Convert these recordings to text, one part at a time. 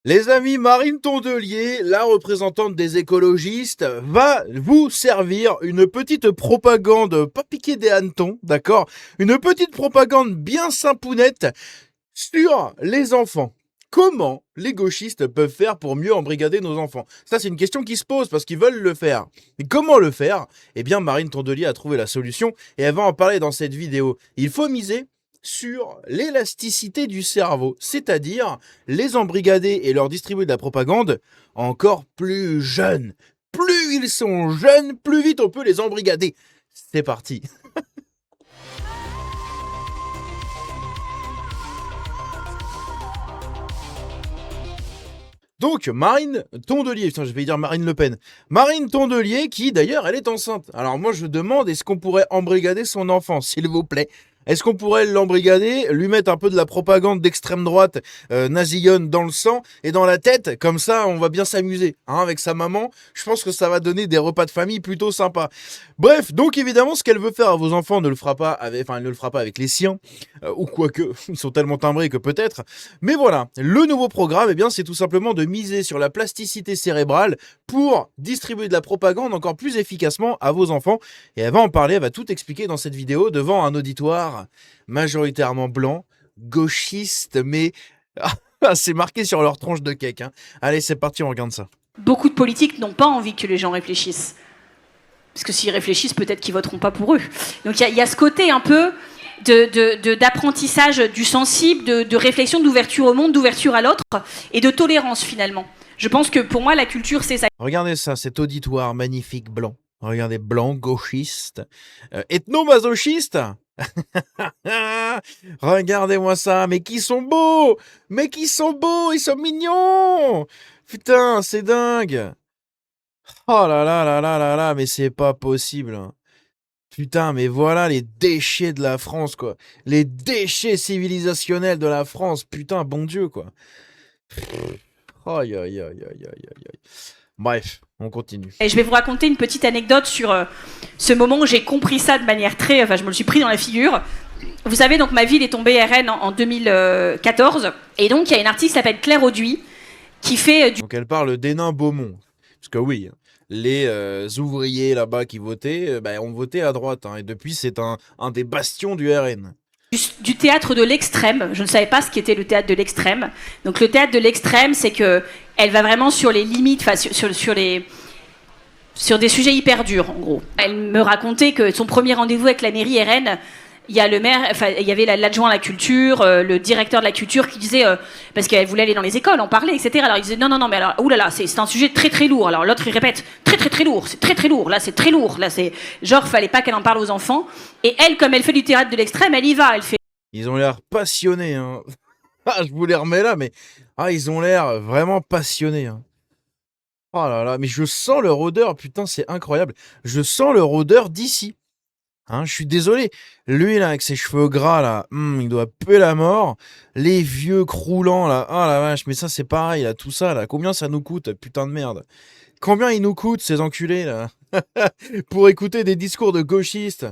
Les amis, Marine Tondelier, la représentante des écologistes, va vous servir une petite propagande, pas piquée des hannetons, d'accord? Une petite propagande bien simpounette sur les enfants. Comment les gauchistes peuvent faire pour mieux embrigader nos enfants? Ça, c'est une question qui se pose parce qu'ils veulent le faire. Mais comment le faire? Eh bien, Marine Tondelier a trouvé la solution et elle va en parler dans cette vidéo. Il faut miser sur l'élasticité du cerveau, c'est-à-dire les embrigader et leur distribuer de la propagande encore plus jeunes. Plus ils sont jeunes, plus vite on peut les embrigader. C'est parti. Donc, Marine Tondelier, putain, je vais dire Marine Le Pen. Marine Tondelier, qui d'ailleurs, elle est enceinte. Alors moi, je demande, est-ce qu'on pourrait embrigader son enfant, s'il vous plaît? Est-ce qu'on pourrait l'embrigader, lui mettre un peu de la propagande d'extrême droite nazillonne dans le sang et dans la tête? Comme ça, on va bien s'amuser avec sa maman. Je pense que ça va donner des repas de famille plutôt sympas. Bref, donc évidemment, ce qu'elle veut faire à vos enfants ne le fera pas avec, elle ne le fera pas avec les siens. Ou quoique, ils sont tellement timbrés que peut-être. Mais voilà, le nouveau programme, eh bien, c'est tout simplement de miser sur la plasticité cérébrale pour distribuer de la propagande encore plus efficacement à vos enfants. Et elle va en parler, elle va tout expliquer dans cette vidéo devant un auditoire majoritairement blanc, gauchiste, mais c'est marqué sur leur tranche de cake. Allez, c'est parti, on regarde ça. Beaucoup de politiques n'ont pas envie que les gens réfléchissent. Parce que s'ils réfléchissent, peut-être qu'ils voteront pas pour eux. Donc il y a ce côté un peu d'apprentissage du sensible, de réflexion, d'ouverture au monde, d'ouverture à l'autre, et de tolérance finalement. Je pense que pour moi, la culture, c'est ça. Regardez ça, cet auditoire magnifique blanc. Regardez, blanc, gauchiste, ethno-masochiste. Regardez-moi ça, mais qui sont beaux! Mais qui sont beaux! Ils sont mignons! Putain, c'est dingue! Oh là là là là là là, mais c'est pas possible. Putain, mais voilà les déchets de la France, quoi. Les déchets civilisationnels de la France. Putain, bon Dieu, quoi. Aïe, aïe, aïe, aïe, aïe, aïe, aïe. Bref, on continue. Et je vais vous raconter une petite anecdote sur ce moment où j'ai compris ça de manière très... Enfin, je me le suis pris dans la figure. Vous savez, donc ma ville est tombée RN en 2014. Et donc, il y a une artiste qui s'appelle Claire Auduit qui fait Donc elle parle d'Hénin Beaumont. Parce que oui, les ouvriers là-bas qui votaient, ont voté à droite. Et depuis, c'est un des bastions du RN. Du théâtre de l'extrême. Je ne savais pas ce qu'était le théâtre de l'extrême. Donc le théâtre de l'extrême, c'est que elle va vraiment sur les limites, enfin sur des sujets hyper durs, en gros. Elle me racontait que son premier rendez-vous avec la mairie RN, il y a le maire, enfin il y avait l'adjoint à la culture, le directeur de la culture qui disait parce qu'elle voulait aller dans les écoles, en parler, etc. Alors il disait non, mais alors oulala, c'est un sujet très très lourd. Alors l'autre il répète très lourd, c'est très lourd. Là c'est très lourd. Là c'est genre fallait pas qu'elle en parle aux enfants. Et elle, comme elle fait du théâtre de l'extrême, elle y va, elle fait. Ils ont l'air passionnés. Je vous les remets là, mais ils ont l'air vraiment passionnés. Oh là là, mais je sens leur odeur, putain, c'est incroyable. Je sens leur odeur d'ici. Je suis désolé. Lui, là, avec ses cheveux gras, là, il doit puer la mort. Les vieux croulants, là, oh la vache, mais ça, c'est pareil, là, tout ça, là. Combien ça nous coûte, putain de merde? Combien ils nous coûtent, ces enculés, là? Pour écouter des discours de gauchistes?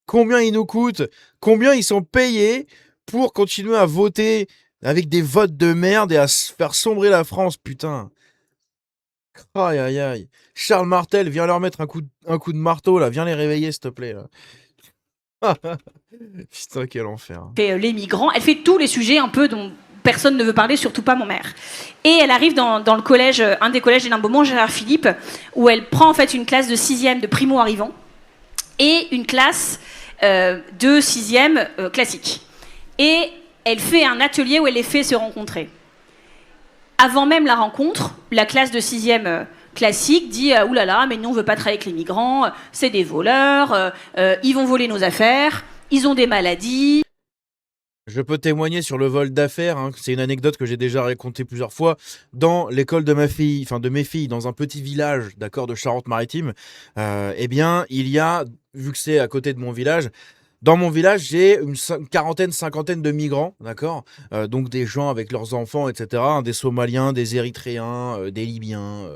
Combien ils nous coûtent? Combien ils sont payés pour continuer à voter avec des votes de merde et à se faire sombrer la France, putain? Aïe, aïe, aïe. Charles Martel, viens leur mettre un coup de marteau, là. Viens les réveiller, s'il te plaît, là. Putain, quel enfer. Fait les migrants. Elle fait tous les sujets un peu dont personne ne veut parler, surtout pas mon maire. Et elle arrive dans le collège, un des collèges d'Hénin Beaumont, Gérard Philippe, où elle prend en fait une classe de 6e de primo-arrivants et une classe de 6e classique. Et elle fait un atelier où elle les fait se rencontrer. Avant même la rencontre, la classe de 6e classique dit « Oulala, mais nous on veut pas travailler avec les migrants, c'est des voleurs, ils vont voler nos affaires, ils ont des maladies. » Je peux témoigner sur le vol d'affaires. C'est une anecdote que j'ai déjà racontée plusieurs fois dans l'école de ma fille, enfin de mes filles, dans un petit village, d'accord, de Charente-Maritime. Eh bien, il y a, vu que c'est à côté de mon village, Dans mon village, j'ai une quarantaine, cinquantaine de migrants, d'accord. Donc des gens avec leurs enfants, etc., hein, des Somaliens, des Érythréens, des Libyens,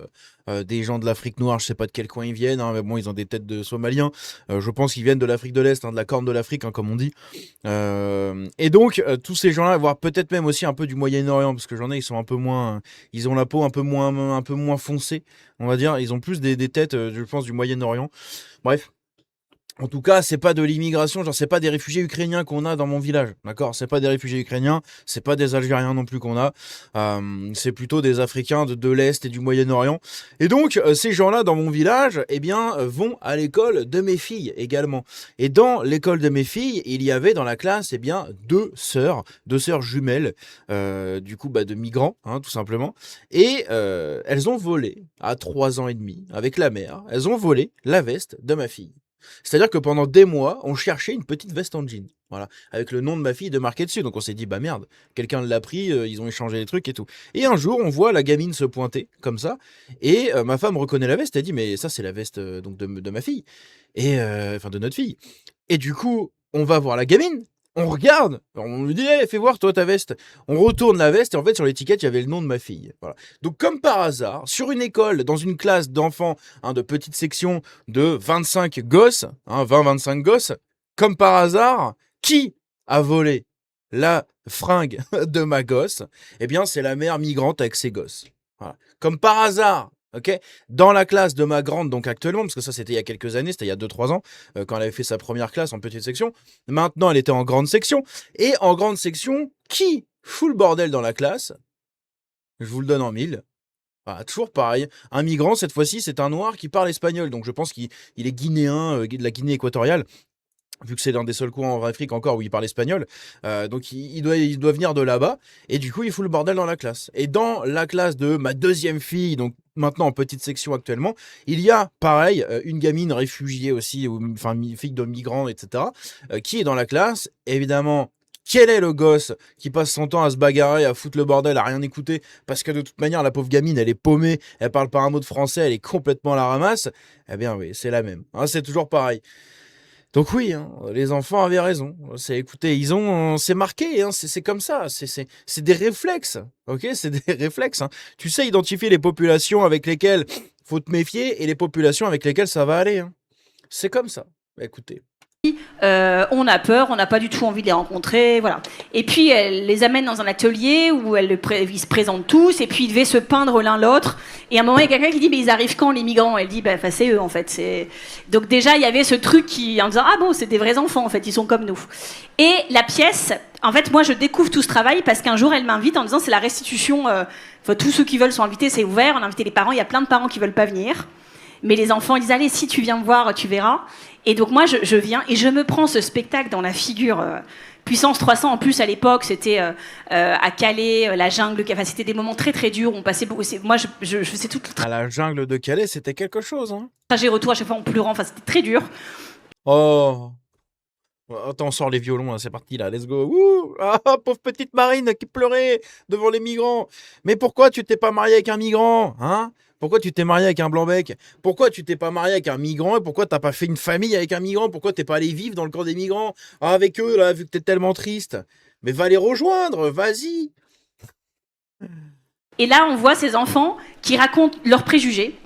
des gens de l'Afrique noire, je sais pas de quel coin ils viennent, hein, mais bon, ils ont des têtes de Somaliens. Je pense qu'ils viennent de l'Afrique de l'Est, hein, de la Corne de l'Afrique, hein, comme on dit. Et donc, tous ces gens-là, voire peut-être même aussi un peu du Moyen-Orient, parce que j'en ai, ils sont un peu moins, ils ont la peau un peu moins foncée, on va dire. Ils ont plus des têtes, je pense, du Moyen-Orient. Bref. En tout cas, c'est pas de l'immigration, genre c'est pas des réfugiés ukrainiens qu'on a dans mon village, d'accord? C'est pas des réfugiés ukrainiens, c'est pas des Algériens non plus qu'on a, c'est plutôt des Africains de l'Est et du Moyen-Orient. Et donc, ces gens-là dans mon village, eh bien, vont à l'école de mes filles également. Et dans l'école de mes filles, il y avait dans la classe, eh bien, deux sœurs jumelles, du coup, bah, de migrants, hein, tout simplement. Et elles ont volé à 3 ans et demi avec la mère. Elles ont volé la veste de ma fille. C'est-à-dire que pendant des mois, on cherchait une petite veste en jean, voilà, avec le nom de ma fille de marqué dessus. Donc on s'est dit, bah merde, quelqu'un l'a pris, ils ont échangé les trucs et tout. Et un jour, on voit la gamine se pointer comme ça, et ma femme reconnaît la veste. Elle dit, mais ça c'est la veste donc de ma fille, et enfin de notre fille. Et du coup, on va voir la gamine. On regarde, on lui dit, hey, fais voir toi ta veste. On retourne la veste et en fait sur l'étiquette il y avait le nom de ma fille. Voilà. Donc comme par hasard, sur une école, dans une classe d'enfants, hein, de petite section de 25 gosses, hein, 20-25 gosses, comme par hasard, qui a volé la fringue de ma gosse? Eh bien c'est la mère migrante avec ses gosses. Voilà. Comme par hasard. Ok, dans la classe de ma grande, donc actuellement, parce que ça c'était il y a quelques années, c'était il y a 2-3 ans, quand elle avait fait sa première classe en petite section. Maintenant, elle était en grande section. Et en grande section, qui fout le bordel dans la classe? Je vous le donne en mille. Voilà, toujours pareil. Un migrant, cette fois-ci, c'est un noir qui parle espagnol. Donc je pense qu'il est guinéen, de la Guinée équatoriale, vu que c'est l'un des seuls coins en Afrique encore où il parle espagnol. Donc il doit venir de là-bas. Et du coup, il fout le bordel dans la classe. Et dans la classe de ma deuxième fille, donc maintenant en petite section actuellement, il y a pareil, une gamine réfugiée aussi, enfin fille de migrants, etc., qui est dans la classe. Évidemment, quel est le gosse qui passe son temps à se bagarrer, à foutre le bordel, à rien écouter, parce que de toute manière, la pauvre gamine, elle est paumée, elle parle pas un mot de français, elle est complètement à la ramasse. Eh bien oui, c'est la même. Hein, c'est toujours pareil. Donc oui, hein, les enfants avaient raison. Écoutez, c'est marqué, hein, c'est comme ça. C'est des réflexes, ok? C'est des réflexes. Hein. Tu sais identifier les populations avec lesquelles faut te méfier et les populations avec lesquelles ça va aller. Hein. C'est comme ça. Écoutez. On a peur, on n'a pas du tout envie de les rencontrer, voilà. Et puis elle les amène dans un atelier où ils se présentent tous, et puis ils devaient se peindre l'un l'autre. Et à un moment, il y a quelqu'un qui dit, mais ils arrivent quand les migrants? Elle dit, bah, c'est eux en fait. Donc déjà, il y avait ce truc en disant, ah bon, c'est des vrais enfants en fait, ils sont comme nous. Et la pièce, en fait, moi je découvre tout ce travail parce qu'un jour elle m'invite en disant, c'est la restitution, enfin, tous ceux qui veulent sont invités, c'est ouvert, on a invité les parents, il y a plein de parents qui veulent pas venir. Mais les enfants, ils disent, allez, si tu viens me voir, tu verras. Et donc moi, je viens et je me prends ce spectacle dans la figure. Puissance 300, en plus, à l'époque, c'était à Calais, la jungle. Enfin, c'était des moments très, très durs. On passait beaucoup. Moi, je faisais tout le À la jungle de Calais, c'était quelque chose. Hein. trajet retour à chaque fois en pleurant. Enfin, c'était très dur. Oh. Attends, on sort les violons, là, c'est parti, là, let's go. Ouh ah, pauvre petite Marine qui pleurait devant les migrants. Mais pourquoi tu t'es pas marié avec un migrant, hein? Pourquoi tu t'es marié avec un blanc-bec? Pourquoi tu t'es pas marié avec un migrant? Et pourquoi t'as pas fait une famille avec un migrant? Pourquoi t'es pas allé vivre dans le camp des migrants avec eux, là, vu que t'es tellement triste? Mais va les rejoindre, vas-y. Et là, on voit ces enfants qui racontent leurs préjugés.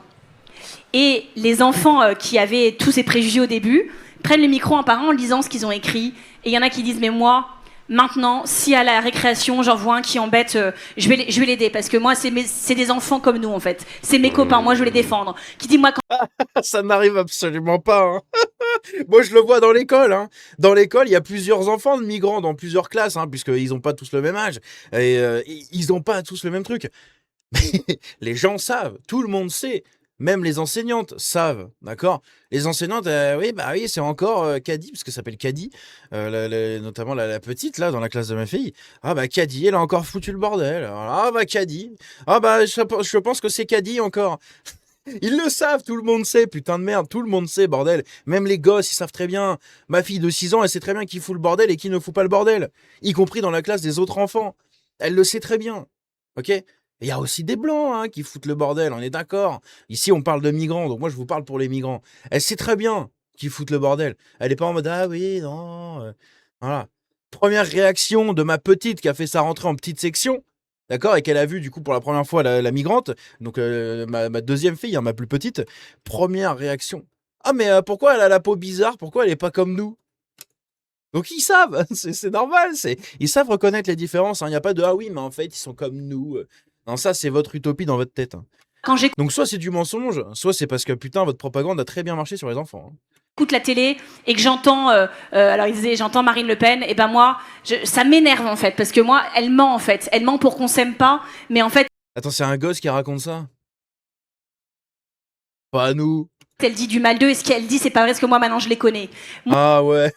Et les enfants qui avaient tous ces préjugés au début prennent le micro en parlant en lisant ce qu'ils ont écrit. Et il y en a qui disent, mais moi, maintenant, si à la récréation, j'en vois un qui embête, je vais l'aider. Parce que moi, c'est des enfants comme nous, en fait. C'est mes copains, moi, je veux les défendre. Qui dit, moi, quand... Ça n'arrive absolument pas. Hein. Moi, je le vois dans l'école. Hein. Dans l'école, il y a plusieurs enfants de migrants dans plusieurs classes, hein, puisqu'ils n'ont pas tous le même âge. Et ils n'ont pas tous le même truc. Mais les gens savent, tout le monde sait. Même les enseignantes savent, d'accord? Les enseignantes, oui, c'est encore Caddy, parce que ça s'appelle Caddy, notamment la petite, là, dans la classe de ma fille. Ah bah Caddy, elle a encore foutu le bordel. Ah bah Caddy. Ah bah je pense que c'est Caddy encore. Ils le savent, tout le monde sait, putain de merde, tout le monde sait, bordel. Même les gosses, ils savent très bien. Ma fille de 6 ans, elle sait très bien qui fout le bordel et qui ne fout pas le bordel. Y compris dans la classe des autres enfants. Elle le sait très bien, ok? Il y a aussi des blancs hein, qui foutent le bordel, on est d'accord. Ici, on parle de migrants, donc moi je vous parle pour les migrants. Elle sait très bien qui foutent le bordel. Elle est pas en mode ah oui, non. Voilà. Première réaction de ma petite qui a fait sa rentrée en petite section, d'accord, et qu'elle a vu du coup pour la première fois la migrante, donc ma deuxième fille, hein, ma plus petite. Première réaction. Ah mais pourquoi elle a la peau bizarre? Pourquoi elle est pas comme nous? Donc ils savent, c'est normal, ils savent reconnaître les différences. Il n'y a pas de ah oui, mais en fait ils sont comme nous. Non, ça c'est votre utopie dans votre tête. Quand j'écoute Donc soit c'est du mensonge, soit c'est parce que putain votre propagande a très bien marché sur les enfants. la télé et que j'entends, alors il disait j'entends Marine Le Pen, et ben moi, ça m'énerve en fait, parce que moi, elle ment en fait. Elle ment pour qu'on s'aime pas, mais en fait, Attends, c'est un gosse qui raconte ça? Pas à nous. elle dit du mal d'eux, et ce qu'elle dit, c'est pas vrai, parce que moi maintenant je les connais. Ah ouais.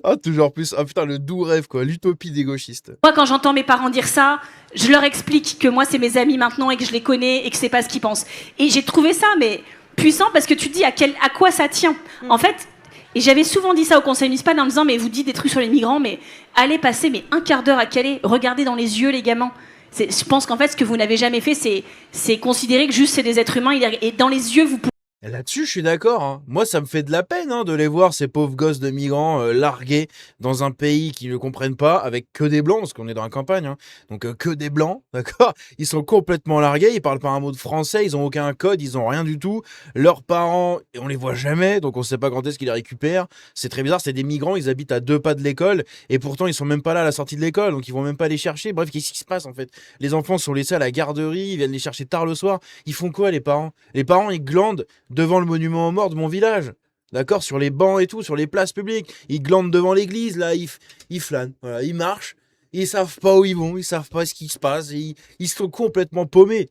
Ah, toujours plus. Ah putain, le doux rêve, quoi. L'utopie des gauchistes. Moi, quand j'entends mes parents dire ça, je leur explique que moi, c'est mes amis maintenant et que je les connais et que c'est pas ce qu'ils pensent. Et j'ai trouvé ça, mais puissant, parce que tu te dis à quoi ça tient. En fait, et j'avais souvent dit ça au conseil municipal en me disant, mais vous dites des trucs sur les migrants, mais allez passer un quart d'heure à Calais, regardez dans les yeux les gamins. Je pense qu'en fait, ce que vous n'avez jamais fait, c'est considérer que juste c'est des êtres humains, et dans les yeux, vous pouvez. Là-dessus, je suis d'accord. Hein. Moi, ça me fait de la peine de les voir, ces pauvres gosses de migrants largués dans un pays qu'ils ne comprennent pas, avec que des blancs, parce qu'on est dans la campagne. Hein. Donc, que des blancs, d'accord. Ils sont complètement largués, ils parlent pas un mot de français, ils ont aucun code, ils ont rien du tout. Leurs parents, on les voit jamais, donc on sait pas quand est-ce qu'ils les récupèrent. C'est très bizarre, c'est des migrants, ils habitent à 2 pas de l'école, et pourtant, ils sont même pas là à la sortie de l'école, donc ils vont même pas les chercher. Bref, qu'est-ce qui se passe en fait? Les enfants sont laissés à la garderie, ils viennent les chercher tard le soir. Ils font quoi, les parents? Les parents, ils glandent devant le monument aux morts de mon village, d'accord, sur les bancs et tout, sur les places publiques. Ils glandent devant l'église, là, ils flânent, voilà, ils marchent, ils savent pas où ils vont, ils savent pas ce qui se passe, ils sont complètement paumés.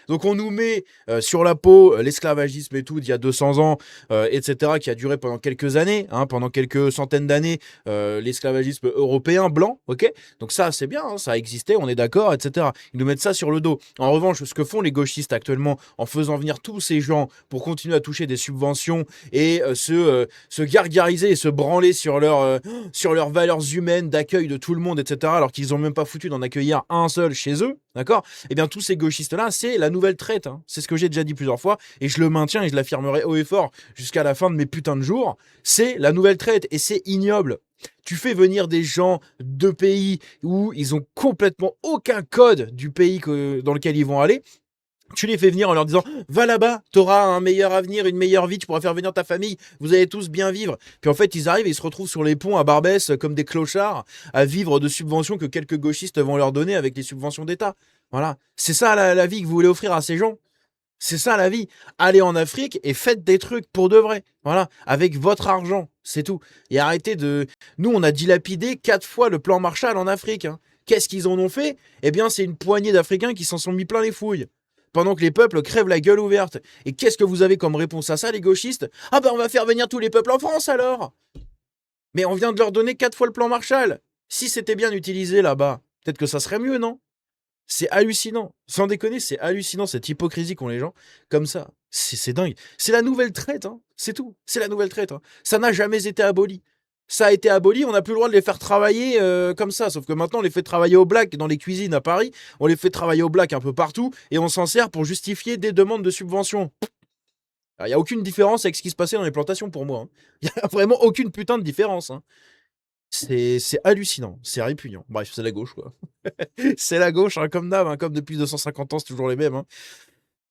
Donc on nous met sur la peau l'esclavagisme et tout d'il y a 200 ans, etc., qui a duré pendant quelques années, pendant quelques centaines d'années, l'esclavagisme européen blanc, ok. Donc ça c'est bien, ça a existé, on est d'accord, etc. Ils nous mettent ça sur le dos. En revanche, ce que font les gauchistes actuellement en faisant venir tous ces gens pour continuer à toucher des subventions et se gargariser et se branler sur leurs valeurs humaines d'accueil de tout le monde, etc., alors qu'ils ont même pas foutu d'en accueillir un seul chez eux, d'accord. Eh bien tous ces gauchistes-là, c'est la nouvelle traite. C'est ce que j'ai déjà dit plusieurs fois et je le maintiens et je l'affirmerai haut et fort jusqu'à la fin de mes putains de jours. C'est la nouvelle traite et c'est ignoble. Tu fais venir des gens de pays où ils ont complètement aucun code du pays dans lequel ils vont aller. Tu les fais venir en leur disant va là-bas, t'auras un meilleur avenir, une meilleure vie, tu pourras faire venir ta famille, vous allez tous bien vivre. Puis en fait, ils arrivent et ils se retrouvent sur les ponts à Barbès comme des clochards à vivre de subventions que quelques gauchistes vont leur donner avec les subventions d'État. Voilà. C'est ça la vie que vous voulez offrir à ces gens. C'est ça la vie. Allez en Afrique et faites des trucs pour de vrai. Voilà. Avec votre argent. C'est tout. Et arrêtez de. Nous, on a dilapidé 4 fois le plan Marshall en Afrique. Qu'est-ce qu'ils en ont fait? Eh bien, c'est une poignée d'Africains qui s'en sont mis plein les fouilles. Pendant que les peuples crèvent la gueule ouverte. Et qu'est-ce que vous avez comme réponse à ça, les gauchistes? Ah ben on va faire venir tous les peuples en France alors. Mais on vient de leur donner 4 fois le plan Marshall. Si c'était bien utilisé là-bas, peut-être que ça serait mieux, non? C'est hallucinant. Sans déconner, c'est hallucinant cette hypocrisie qu'ont les gens comme ça. C'est dingue. C'est la nouvelle traite, c'est tout. C'est la nouvelle traite. Ça n'a jamais été aboli. Ça a été aboli, on n'a plus le droit de les faire travailler comme ça. Sauf que maintenant, on les fait travailler au black dans les cuisines à Paris. On les fait travailler au black un peu partout. Et on s'en sert pour justifier des demandes de subventions. Il n'y a aucune différence avec ce qui se passait dans les plantations pour moi. Il n'y a vraiment aucune putain de différence. C'est hallucinant, c'est répugnant. Bref, c'est la gauche, quoi. C'est la gauche, comme d'hab, comme depuis 250 ans, c'est toujours les mêmes.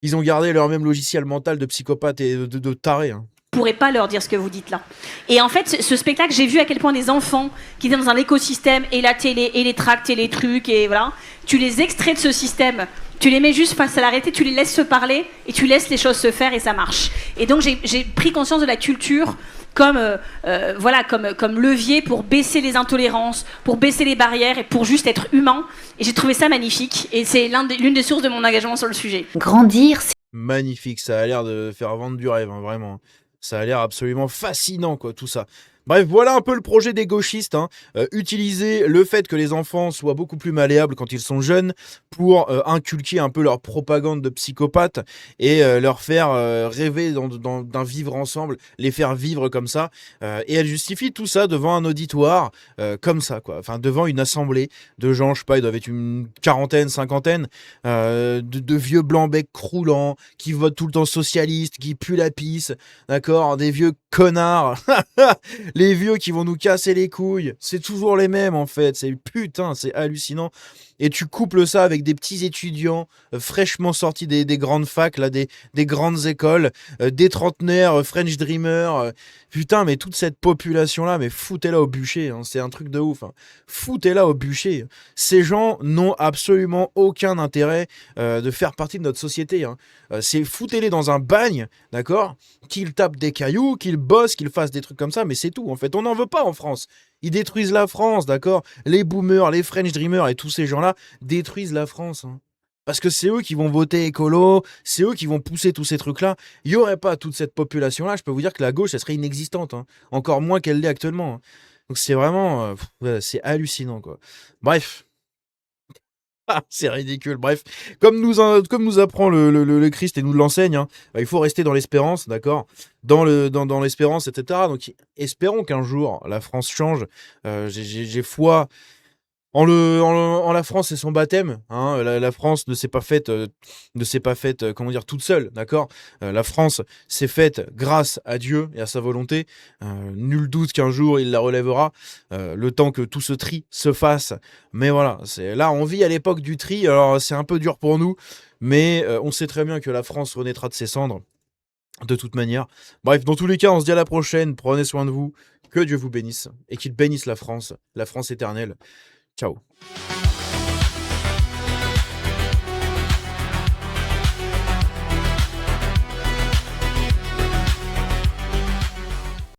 Ils ont gardé leur même logiciel mental de psychopathe et de taré. Je pourrais pas leur dire ce que vous dites là. Et en fait, ce spectacle, j'ai vu à quel point des enfants qui étaient dans un écosystème, et la télé, et les tracts, et les trucs, et voilà, tu les extrais de ce système, tu les mets juste face à la réalité, tu les laisses se parler, et tu laisses les choses se faire, et ça marche. Et donc, j'ai pris conscience de la culture comme levier pour baisser les intolérances, pour baisser les barrières, et pour juste être humain. Et j'ai trouvé ça magnifique, et c'est l'une des sources de mon engagement sur le sujet. Grandir, c'est magnifique, ça a l'air de faire vendre du rêve, vraiment. Ça a l'air absolument fascinant, quoi, tout ça. Bref, voilà un peu le projet des gauchistes, hein. Utiliser le fait que les enfants soient beaucoup plus malléables quand ils sont jeunes pour inculquer un peu leur propagande de psychopathe et leur faire rêver d'un vivre ensemble, les faire vivre comme ça. Et elle justifie tout ça devant un auditoire comme ça, quoi. Enfin, devant une assemblée de gens, je sais pas, ils doivent être une quarantaine, cinquantaine, de vieux blancs-becs croulants qui votent tout le temps socialiste, qui puent la pisse, d'accord, des vieux connards. Les vieux qui vont nous casser les couilles, c'est toujours les mêmes en fait, c'est putain, c'est hallucinant. Et tu couples ça avec des petits étudiants fraîchement sortis des grandes facs, là, des grandes écoles, des trentenaires, French Dreamers. Putain, mais toute cette population-là, mais foutez-la au bûcher, hein, c'est un truc de ouf. Hein. Foutez-la au bûcher. Ces gens n'ont absolument aucun intérêt de faire partie de notre société. Hein. C'est foutez-les dans un bagne, d'accord, qu'ils tapent des cailloux, qu'ils bossent, qu'ils fassent des trucs comme ça, mais c'est tout. En fait, on n'en veut pas en France. Ils détruisent la France, d'accord. Les boomers, les French Dreamers et tous ces gens-là détruisent la France. Hein. Parce que c'est eux qui vont voter écolo, c'est eux qui vont pousser tous ces trucs-là. Il n'y aurait pas toute cette population-là, je peux vous dire que la gauche, elle serait inexistante. Hein. Encore moins qu'elle l'est actuellement. Hein. Donc c'est vraiment... c'est hallucinant, quoi. Bref. C'est ridicule. Bref, comme nous apprend le Christ et nous l'enseigne, hein, il faut rester dans l'espérance, d'accord, dans l'espérance, etc. Donc espérons qu'un jour la France change. J'ai foi en la France et son baptême, hein, la France ne s'est pas faite, comment dire, toute seule, d'accord. La France s'est faite grâce à Dieu et à sa volonté. Nul doute qu'un jour il la relèvera, le temps que tout ce tri se fasse. Mais voilà, là on vit à l'époque du tri, alors c'est un peu dur pour nous, mais on sait très bien que la France renaîtra de ses cendres, de toute manière. Bref, dans tous les cas, on se dit à la prochaine, prenez soin de vous, que Dieu vous bénisse, et qu'il bénisse la France éternelle. Ciao.